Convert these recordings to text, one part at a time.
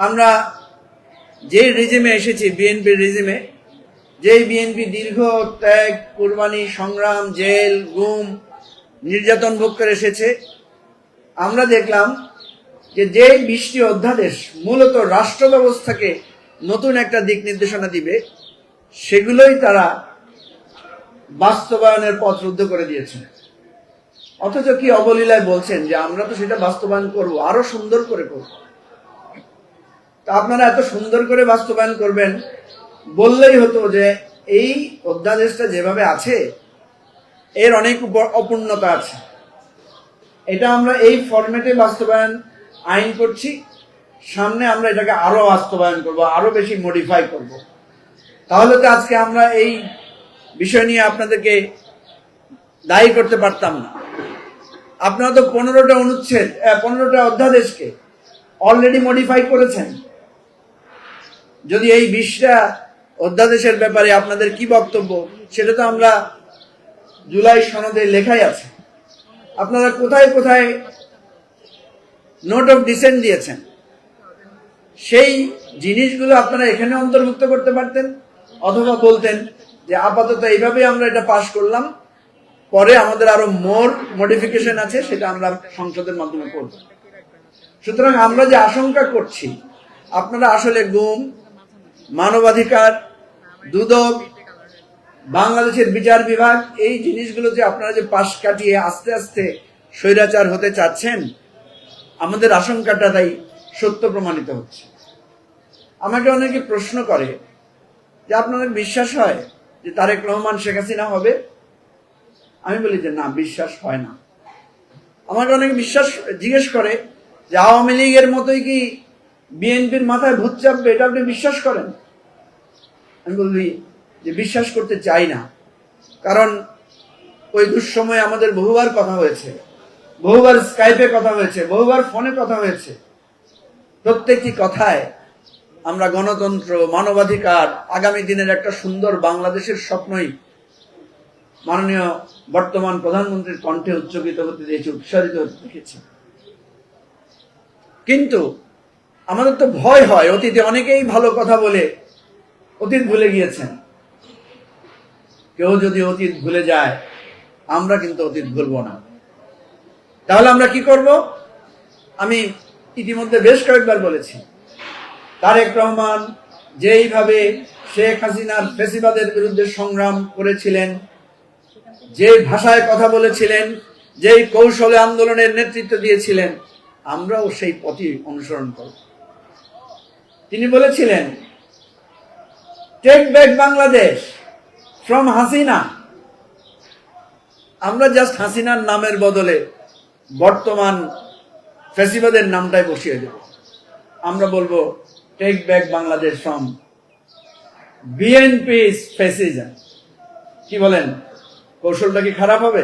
আমরা যে রিজিমে এসেছি, বিএনপির রিজিমে, যেই বিএনপি দীর্ঘ ত্যাগ, কুরবানি, সংগ্রাম, জেল, গুম, নির্যাতন ভোগ করে এসেছে, আমরা দেখলাম যে 20টি অধ্যাদেশ মূলত রাষ্ট্র ব্যবস্থাকে নতুন একটা দিক নির্দেশনা দিবে, সেগুলোই তারা বাস্তবায়নের পথ রুদ্ধ করে দিয়েছে। অথচ কি অবলীলায় বলছেন যে আমরা তো সেটা বাস্তবায়ন করব, আরো সুন্দর করে করব। তা আপনারা এত সুন্দর করে বাস্তবায়ন করবেন বললেই হতো যে এই অধ্যাদেশটা যেভাবে আছে এর অনেক অপূর্ণতা আছে, এটা আমরা এই ফরম্যাটে বাস্তবায়ন আইন করছি, সামনে আমরা এটাকে আরো বাস্তবায়ন করব, আরো বেশি মডিফাই করব। তাহলে তো আজকে আমরা এই বিষয় নিয়ে আপনাদেরকে দায়ী করতে পারতাম না। আপনারা তো 15টা অনুচ্ছেদ, 15টা অধ্যাদেশকে অলরেডি মডিফাই করেছেন। যদি এই 20টা অধ্যাদেশের ব্যাপারে আপনাদের কি বক্তব্য, সেটা তো আমরা জুলাই সনদে লেখাই আছে। আপনারা কোথায় কোথায় নোট অফ ডিসেন্ট দিয়েছেন, সেই জিনিসগুলো আপনারা এখানে অন্তর্ভুক্ত করতে পারতেন, অথবা বলতেন যে আপাতত এইভাবে আমরা এটা পাশ করলাম, পরে আমাদের আরো মোর মডিফিকেশন আছে, সেটা আমরা সংসদের মাধ্যমে করব। সুতরাং আমরা যে আশঙ্কা করছি, আপনারা আসলে গুম, মানবাধিকার, দুদক, বাংলাদেশের বিচার বিভাগ, এই জিনিসগুলো যে আপনারা যে পাশ কাটিয়ে আস্তে আস্তে স্বৈরাচার হতে চাচ্ছেন, আমাদের আশঙ্কাটা তাই সত্য প্রমাণিত হচ্ছে। আমাকে অনেকে প্রশ্ন করে যে আপনাদের বিশ্বাস হয় যে তারেক রহমান শেখ হাসিনা হবে? আমি বলি যে না, বিশ্বাস হয় না। আমাকে অনেকে জিজ্ঞেস করে যে আওয়ামী লীগের মতোই কি বিএনপির মাথায় ভূত চাপবে, এটা আপনি বিশ্বাস করেন? আমি বলি যে বিশ্বাস করতে চাই না, কারণ ওই দুঃসময়ে আমাদের বহুবার কথা হয়েছে, বহুবার স্কাইপে কথা হয়েছে, বহুবার ফোনে কথা হয়েছে। প্রত্যেকটি কথায় আমরা গণতন্ত্র, মানবাধিকার, আগামী দিনের একটা সুন্দর বাংলাদেশের স্বপ্নই মাননীয় বর্তমান প্রধানমন্ত্রীর কণ্ঠে উচ্চকিত হতে দিয়েছি, উৎসারিত হতে দেখেছি। কিন্তু আমাদের তো ভয় হয়, অতীতে অনেকেই ভালো কথা বলে অতীত ভুলে গিয়েছেন। কেউ যদি অতীত ভুলে যায়, আমরা কিন্তু অতীত ভুলব না। তাহলে আমরা কি করব? আমি ইতিমধ্যে বেশ কয়েকবার বলেছি, তারেক রহমান যেইভাবে শেখ হাসিনার ফ্যাসিবাদের বিরুদ্ধে সংগ্রাম করেছিলেন, যে ভাষায় কথা বলেছিলেন, যেই কৌশলে আন্দোলনের নেতৃত্ব দিয়েছিলেন, আমরাও সেই পথই অনুসরণ করব। তিনি বলেছিলেন take back Bangladesh from Hasina. আমরা জাস্ট হাসিনার নামের বদলে বর্তমান ফ্যাসিবাদের নামটাই বসিয়ে দেব। আমরা বলবো take back Bangladesh from BNP's fascism. কি বলেন, কৌশলটা কি খারাপ হবে?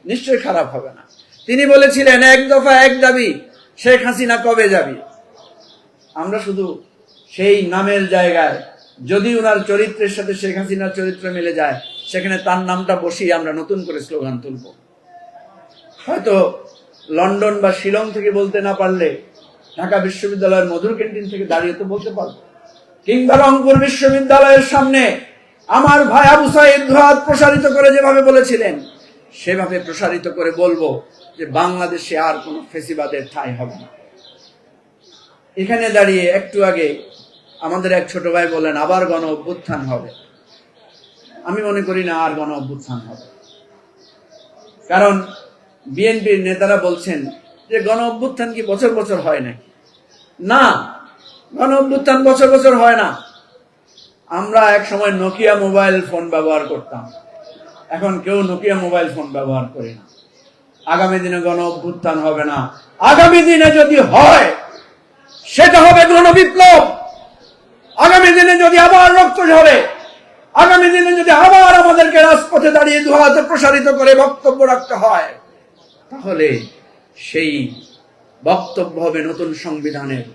নিশ্চয়ই খারাপ হবে না। তিনি বলেছিলেন এক দফা এক দাবি, শেখ হাসিনা কবে যাবি? আমরা শুধু সেই নামের জায়গায় যদি উনার চরিত্রের সাথে শেখ হাসিনার চরিত্র মিলে যায়, সেখানে তার নামটা বসিয়ে আমরা নতুন করে স্লোগান তুলব। হয়তো লন্ডন বা শিলং থেকে বলতে না পারলে ঢাকা বিশ্ববিদ্যালয়ের মধুর ক্যান্টিন থেকে দাঁড়িয়ে তো বলতে পারবো, কিংবা রংপুর বিশ্ববিদ্যালয়ের সামনে আমার ভাই আবু সাইদ দুহাত প্রসারিত করে যেভাবে বলেছিলেন, সেভাবে প্রসারিত করে বলবো যে বাংলাদেশে আর কোনো ফ্যাসিবাদের ঠাঁই হবে না। এখানে দাঁড়িয়ে একটু আগে আমাদের এক ছোট ভাই বলেন আবার গণ অভ্যুত্থান হবে। আমি মনে করি না আর গণ অভ্যুত্থান হবে, কারণ বিএনপির নেতারা বলছেন যে গণ অভ্যুত্থান কি বছর বছর হয় নাকি? না, গণ অভ্যুত্থান বছর বছর হয় না। আমরা এক সময় নোকিয়া মোবাইল ফোন ব্যবহার করতাম, এখন কেউ নোকিয়া মোবাইল ফোন ব্যবহার করে না। আগামী দিনে গণ অভ্যুত্থান হবে না। আগামী দিনে যদি হয়, সেটা হবে গণবিপ্লব। আগামী দিনে যদি আবার রক্ত ঝরে, আগামী দিনে যদি আবার আমাদেরকে রাজপথে দাঁড়িয়ে দুহাতে প্রসারিত করে বক্তব্য রাখতে হয়, তাহলে সেই বক্তব্য হবে নতুন সংবিধানের,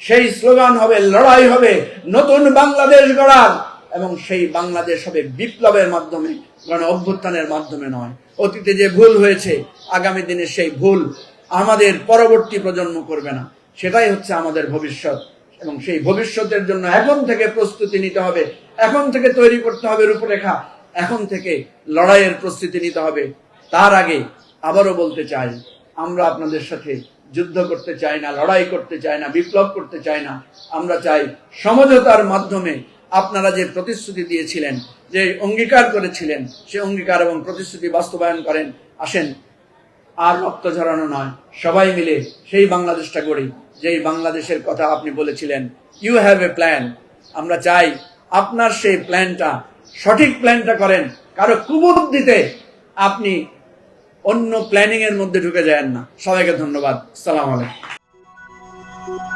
সেই স্লোগান হবে, লড়াই হবে নতুন বাংলাদেশ গড়ার, এবং সেই বাংলাদেশ হবে বিপ্লবের মাধ্যমে, গণ অভ্যুত্থানের মাধ্যমে নয়। অতীতে যে ভুল হয়েছে, আগামী দিনে সেই ভুল আমাদের পরবর্তী প্রজন্ম করবে না। সেটাই হচ্ছে আমাদের ভবিষ্যৎ, এবং সেই ভবিষ্যতের জন্য এখন থেকে প্রস্তুতি নিতে হবে, এখন থেকে তৈরি করতে হবে রূপরেখা, এখন থেকে লড়াইয়ের প্রস্তুতি নিতে হবে। তার আগে আবারও বলতে চাই, আমরা আপনাদের সাথে যুদ্ধ করতে চাই না, লড়াই করতে চাই না, বিপ্লব করতে চাই না। আমরা চাই সমঝোতার মাধ্যমে আপনারা যে প্রতিশ্রুতি দিয়েছিলেন, যে অঙ্গীকার করেছিলেন, সে অঙ্গীকার এবং প্রতিশ্রুতি বাস্তবায়ন করেন। আসেন, আর রক্ত ঝরানো নয়, সবাই মিলে সেই বাংলাদেশটা গড়ি যেই বাংলাদেশের কথা আপনি বলেছিলেন। You have a plan. আমরা চাই আপনার সেই প্ল্যানটা, সঠিক প্ল্যানটা করেন। কারো কুবুদ্ধিতে আপনি অন্য প্ল্যানিং এর মধ্যে ঢুকে যান না। সবাইকে ধন্যবাদ। আসসালামু আলাইকুম।